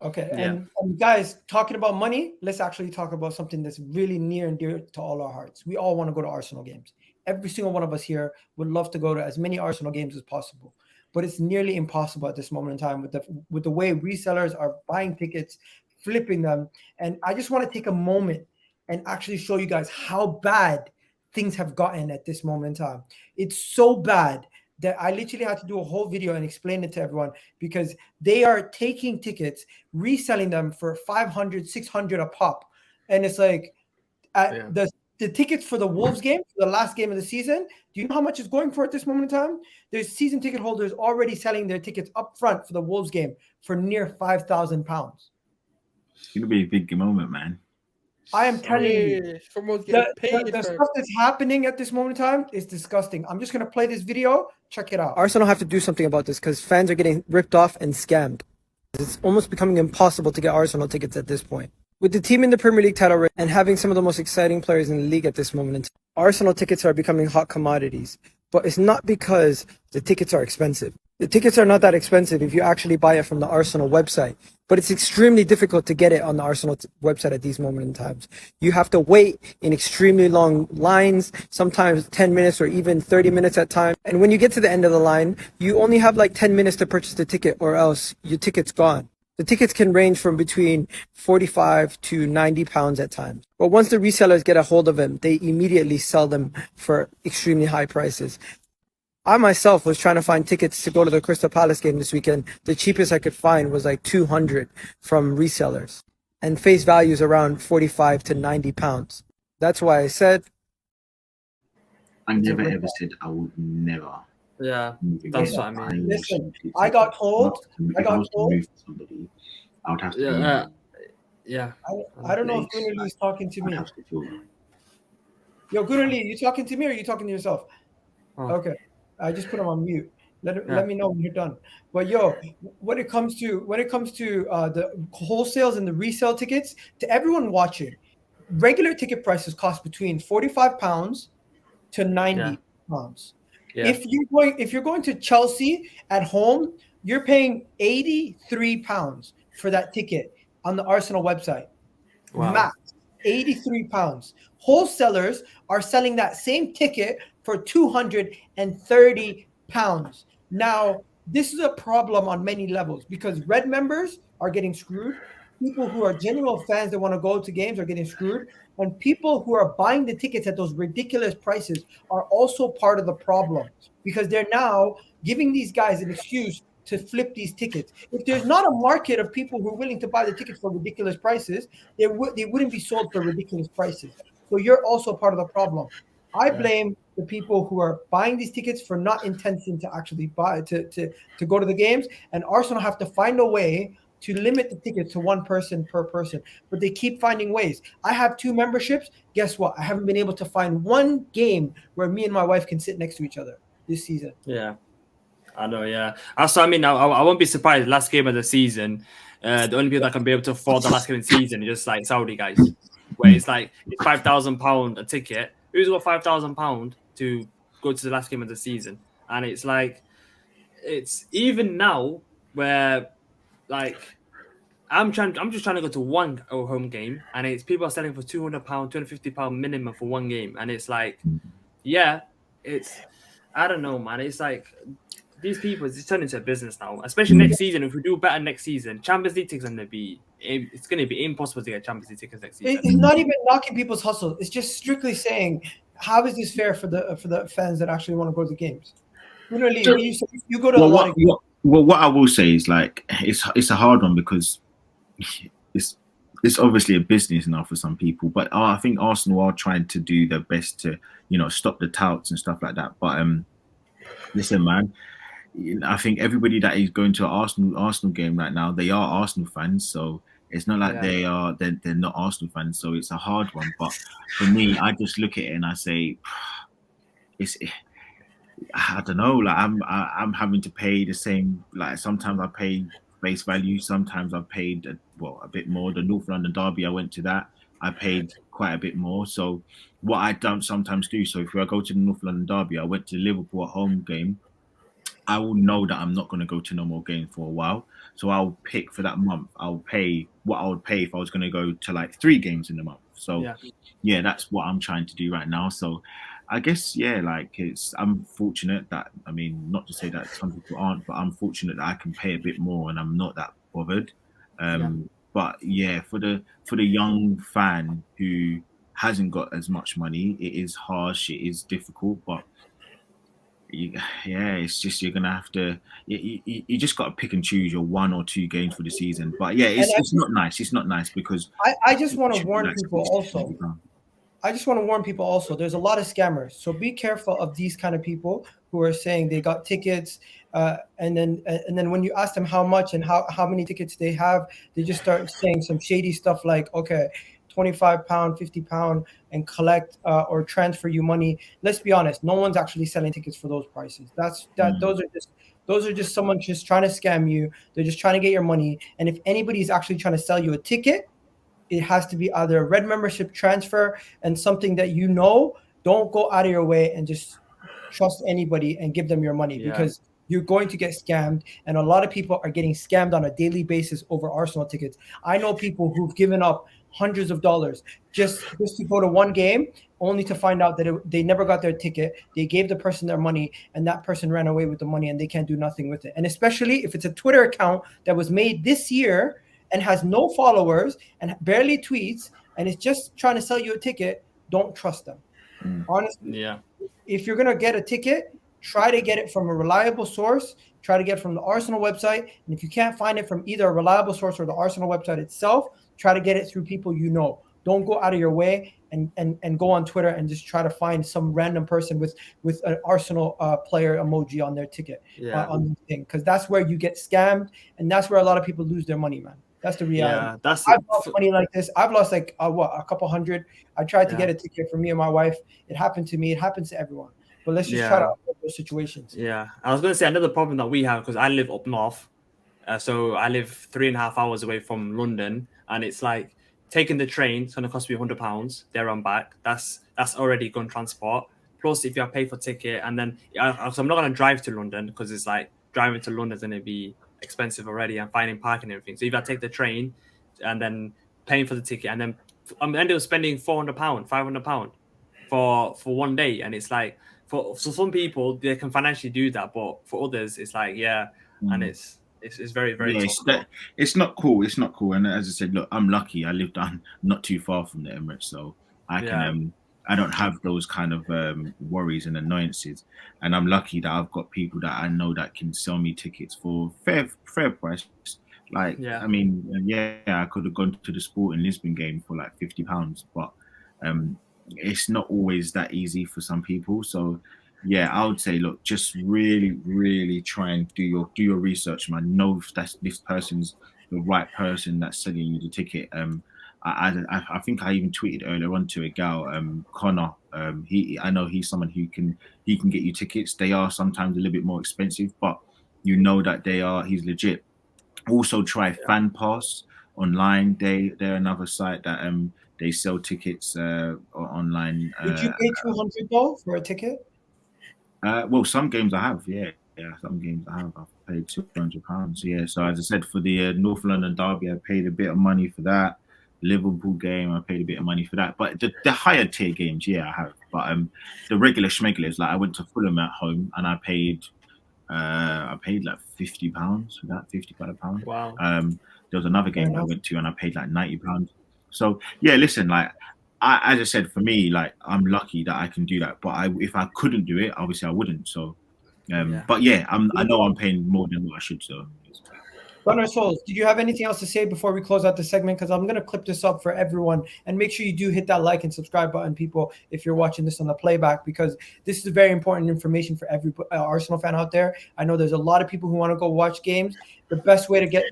Okay, Yeah. and guys, talking about money, let's actually talk about something that's really near and dear to all our hearts. We all want to go to Arsenal games. Every single one of us here would love to go to as many Arsenal games as possible, but it's nearly impossible at this moment in time with the way resellers are buying tickets, flipping them. And I just want to take a moment and actually show you guys how bad things have gotten at this moment in time. It's so bad that I literally had to do a whole video and explain it to everyone because they are taking tickets, reselling them for 500, 600 a pop. And it's like Yeah. the tickets for the Wolves game, for the last game of the season, do you know how much it's going for at this moment in time? There's season ticket holders already selling their tickets up front for the Wolves game for near £5,000. It's gonna be a big moment, man. I am telling you, Someone's getting paid, the fam. stuff that's happening at this moment in time is disgusting. I'm just going to play this video. Check it out. Arsenal have to do something about this because fans are getting ripped off and scammed. It's almost becoming impossible to get Arsenal tickets at this point. With the team in the Premier League title race and having some of the most exciting players in the league at this moment in time, Arsenal tickets are becoming hot commodities. But it's not because the tickets are expensive. The tickets are not that expensive if you actually buy it from the Arsenal website. But it's extremely difficult to get it on the Arsenal website at these moments in times. You have to wait in extremely long lines, sometimes 10 minutes or even 30 minutes at times. And when you get to the end of the line, you only have like 10 minutes to purchase the ticket or else your ticket's gone. The tickets can range from between 45 to 90 pounds at times. But once the resellers get a hold of them, they immediately sell them for extremely high prices. I myself was trying to find tickets to go to the Crystal Palace game this weekend. The cheapest I could find was like 200 from resellers. And face value is around 45 to 90 pounds. That's why I said... I never ever said I would never. Yeah, that's what I mean. Listen, I got told. If I was to move for somebody, I would have to. Yeah, yeah. I don't know if Gunnar is talking to me. I'd have to feel. Yo, Gunnar Lee, you talking to me or are you talking to yourself? Oh. Okay, I just put him on mute. Let me know when you're done. But yo, when it comes to the wholesales and the resale tickets, to everyone watching, regular ticket prices cost between £45 to £90. Yeah. If you're going to Chelsea at home, you're paying £83 for that ticket on the Arsenal website. Wow. Max £83. Wholesalers are selling that same ticket for £230. Now, this is a problem on many levels because red members are getting screwed. People who are genuine fans that want to go to games are getting screwed. And people who are buying the tickets at those ridiculous prices are also part of the problem because they're now giving these guys an excuse to flip these tickets. If there's not a market of people who are willing to buy the tickets for ridiculous prices, they wouldn't be sold for ridiculous prices. So you're also part of the problem. I blame the people who are buying these tickets for not intention to actually buy to go to the games, and Arsenal have to find a way to limit the tickets to one person per person, but they keep finding ways. I have 2 memberships. Guess what? I haven't been able to find one game where me and my wife can sit next to each other this season. Yeah, I know. Yeah, also, I mean, I won't be surprised. Last game of the season, the only people that can be able to afford the last game of the season is just like Saudi guys, where it's like it's £5,000 a ticket. Who's got £5,000 to go to the last game of the season? And it's like, it's even now where. Like, I'm just trying to go to one home game, and it's people are selling for £200, £250 minimum for one game, and it's like, yeah, it's I don't know, man. It's like these people it's turned into a business now. Especially next season, if we do better next season, Champions League tickets it's going to be impossible to get Champions League tickets next season. It's not even knocking people's hustle. It's just strictly saying, how is this fair for the fans that actually want to go to the games? You go to a lot of games. Well, what I will say is like it's a hard one because it's obviously a business now for some people. But I think Arsenal are trying to do their best to stop the touts and stuff like that. But listen, man, I think everybody that is going to an Arsenal game right now, they are Arsenal fans. So it's not like they're not Arsenal fans. So it's a hard one. But for me, I just look at it and I say I don't know. Like I'm having to pay the same. Like sometimes I pay base value. Sometimes I've paid a bit more. The North London derby, I went to that. I paid quite a bit more. So what I don't sometimes do. So if I go to the North London derby, I went to Liverpool at home game. I will know that I'm not going to go to no more games for a while. So I'll pick for that month. I'll pay what I would pay if I was going to go to like 3 games in the month. So yeah, that's what I'm trying to do right now. So I guess yeah, like I'm fortunate that, I mean, not to say that some people aren't, but I'm fortunate that I can pay a bit more and I'm not that bothered. But yeah, for the young fan who hasn't got as much money, it is harsh, it is difficult, but yeah, it's just you're gonna have to. You just got to pick and choose your 1 or 2 games for the season. But yeah, And it's not nice. It's not nice because I just want to it should be warn like people 60, also. 70 pounds. I just want to warn people also. There's a lot of scammers, so be careful of these kind of people who are saying they got tickets, and then when you ask them how much and how many tickets they have, they just start saying some shady stuff like, okay, £25, £50, and collect or transfer you money. Let's be honest, no one's actually selling tickets for those prices. Those are just someone just trying to scam you. They're just trying to get your money. And if anybody's actually trying to sell you a ticket, it has to be either a red membership transfer and something that you know. Don't go out of your way and just trust anybody and give them your money, because you're going to get scammed. And a lot of people are getting scammed on a daily basis over Arsenal tickets. I know people who've given up hundreds of dollars just to go to one game, only to find out that they never got their ticket. They gave the person their money, and that person ran away with the money, and they can't do nothing with it. And especially if it's a Twitter account that was made this year and has no followers and barely tweets and is just trying to sell you a ticket, don't trust them. Honestly, if you're going to get a ticket, try to get it from a reliable source. Try to get it from the Arsenal website. And if you can't find it from either a reliable source or the Arsenal website itself, try to get it through people you know. Don't go out of your way and go on Twitter and just try to find some random person with an Arsenal player emoji on their ticket, on the thing, because that's where you get scammed, and that's where a lot of people lose their money, man. That's the reality. I've lost money like this. I've lost like a couple hundred. I tried to get a ticket for me and my wife. It happened to me. It happens to everyone. But let's just try to avoid those situations. Yeah, I was going to say another problem that we have, because I live up north, so I live 3.5 hours away from London, and it's like taking the train. It's going to cost me £100 there and back. That's already gone transport. Plus, if you pay for ticket, and then so I'm not going to drive to London, because it's like driving to London is going to be expensive already, and finding parking and everything. So if I take the train and then paying for the ticket, and then I'm ended up spending £400, £500 for one day, and it's like for some people they can financially do that, but for others it's like and it's very tough. It's not cool. It's not cool. And as I said, look, I'm lucky. I live down not too far from the Emirates, so I can I don't have those kind of worries and annoyances, and I'm lucky that I've got people that I know that can sell me tickets for fair price. Like, I mean, I could have gone to the Sporting Lisbon game for like £50, but it's not always that easy for some people. So yeah, I would say, look, just really try and do your research, man. Know if this person's the right person that's selling you the ticket. I think I even tweeted earlier on to Egal, Connor. I know he's someone who can get you tickets. They are sometimes a little bit more expensive, but you know that he's legit. Also try Fan Pass online. They're another site that they sell tickets online. Did you pay $200 for a ticket? Well, some games I have, some games I have. I've paid £200. Yeah, so as I said, for the North London derby, I paid a bit of money for that. Liverpool game, I paid a bit of money for that. But the higher tier games, I have. But the regular schmegglers, like I went to Fulham at home and I paid like £50 for that, £55. Wow. There was another game I went to and I paid like £90. So yeah, listen, like as I said, for me, like I'm lucky that I can do that. But if I couldn't do it, obviously I wouldn't. So, but yeah, I know I'm paying more than what I should. So. Gunnar Souls, did you have anything else to say before we close out the segment? Because I'm going to clip this up for everyone, and make sure you do hit that like and subscribe button, people, if you're watching this on the playback, because this is very important information for every Arsenal fan out there. I know there's a lot of people who want to go watch games. The best way to get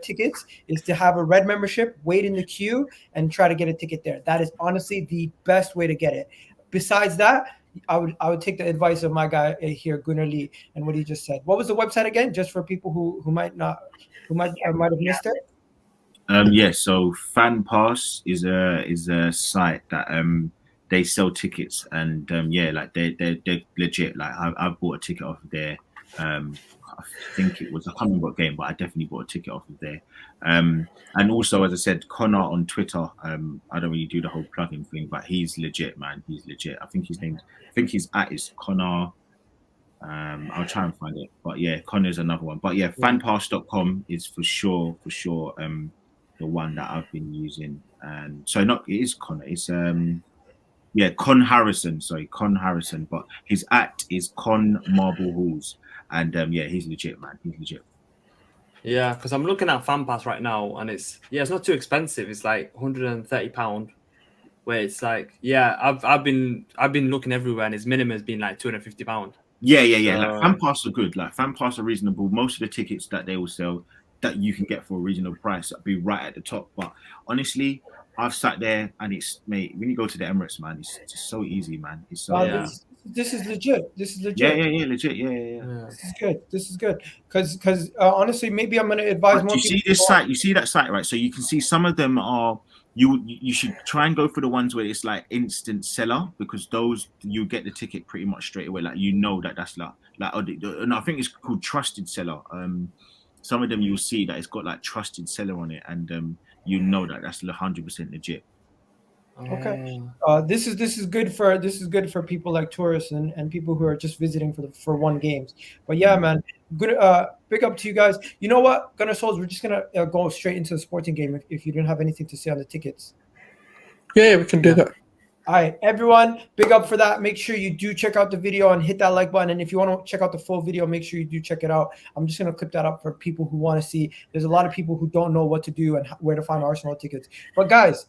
tickets is to have a red membership, wait in the queue, and try to get a ticket there. That is honestly the best way to get it. Besides that, I would take the advice of my guy here, Gunnar Lee, and what he just said. What was the website again, just for people who might have missed it? So Fan Pass is a site that they sell tickets, and like they're legit. Like I've bought a ticket off there I think it was, I can't remember what game, but I definitely bought a ticket off of there. And also, as I said, Connor on Twitter. I don't really do the whole plugin thing, but he's legit, man. He's legit. I think his at is Connor. I'll try and find it, but yeah, Connor's another one. But yeah, fanpass.com is for sure, the one that I've been using. And so it is Connor. It's Con Harrison. Sorry, Con Harrison. But his at is Con Marble Halls, and yeah, he's legit, man. He's legit. Yeah, because I'm looking at FanPass right now, and it's not too expensive. It's like £130, where it's like, I've been looking everywhere, and his minimum has been like £250. Yeah. Like FanPass are good. Like FanPass are reasonable. Most of the tickets that they will sell that you can get for a reasonable price that'll be right at the top. But honestly, I've sat there and it's, mate, when you go to the Emirates, man, it's just so easy, man. It's so this is legit. This is legit. Yeah, legit. Yeah. This is good. Because honestly, maybe I'm gonna advise more. You see this site? You see that site, right? So you can see some of them are. You should try and go for the ones where it's like instant seller, because those you get the ticket pretty much straight away. Like that's like and I think it's called trusted seller. Some of them you'll see that it's got like trusted seller on it, and that that's 100% legit. Okay. This is good for people like tourists and people who are just visiting for one games. But yeah, man, good. Big up to you guys. You know what, Gunner Souls, we're just gonna go straight into the sporting game if you didn't have anything to say on the tickets. Yeah, we can do that. All right, everyone, big up for that. Make sure you do check out the video and hit that like button. And if you want to check out the full video, make sure you do check it out. I'm just going to clip that up for people who want to see. There's a lot of people who don't know what to do and where to find Arsenal tickets. But guys,